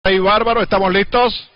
Rey Bárbaro, ¿estamos listos?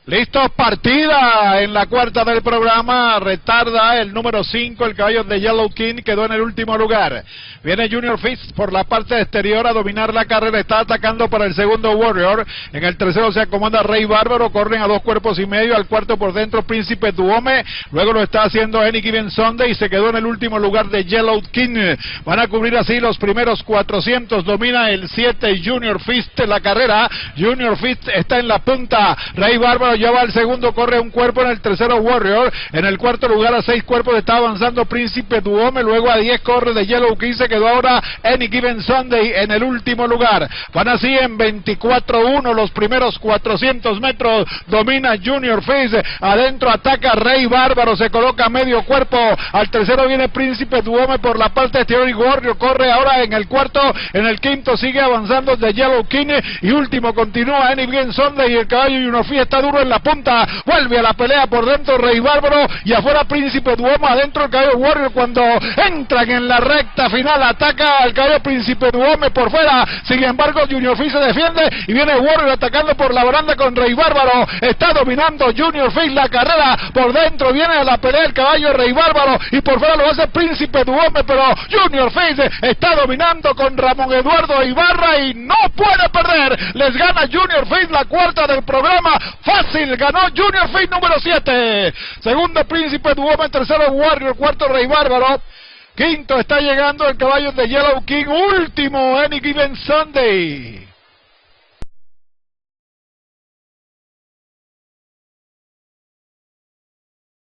Listos, partida en la cuarta del programa, retarda el número 5, el caballo de Yellow King, quedó en el último lugar. Viene Junior Fist por la parte exterior a dominar la carrera, está atacando para el segundo Warrior, en el tercero se acomoda Rey Bárbaro, corren a 2 cuerpos y medio, al cuarto por dentro Príncipe Duome, luego lo está haciendo Any Given Sunday y se quedó en el último lugar de Yellow King. Van a cubrir así los primeros 400, domina el 7 Junior Fist la carrera, Junior Fist está en la punta, Rey Bárbaro ya va al segundo, corre un cuerpo, en el tercero Warrior, en el cuarto lugar a 6 cuerpos está avanzando Príncipe Duome, luego a 10 corre de Yellow King, se quedó ahora Any Given Sunday en el último lugar. Van así en 24-1 los primeros 400 metros, domina Junior Fist, adentro ataca Rey Bárbaro, se coloca medio cuerpo, al tercero viene Príncipe Duome por la parte exterior y Warrior corre ahora en el cuarto, en el quinto sigue avanzando de Yellow King y último continúa Any Given Sunday y el caballo Junior Fist está duro en la punta, vuelve a la pelea por dentro Rey Bárbaro y afuera Príncipe Duome, adentro el caballo Warrior cuando entran en la recta final, ataca al caballo Príncipe Duome por fuera, sin embargo Junior Fist se defiende y viene Warrior atacando por la baranda con Rey Bárbaro, está dominando Junior Fist la carrera, por dentro viene a la pelea el caballo Rey Bárbaro y por fuera lo hace Príncipe Duome, pero Junior Fist está dominando con Ramón Eduardo Ibarra y no puede perder, les gana Junior Fist la cuarta del programa, fácil, ganó Junior Fist número 7, segundo Príncipe Duome, tercero Warrior, cuarto Rey Bárbaro, quinto está llegando el caballo de Yellow King, último Any Given Sunday.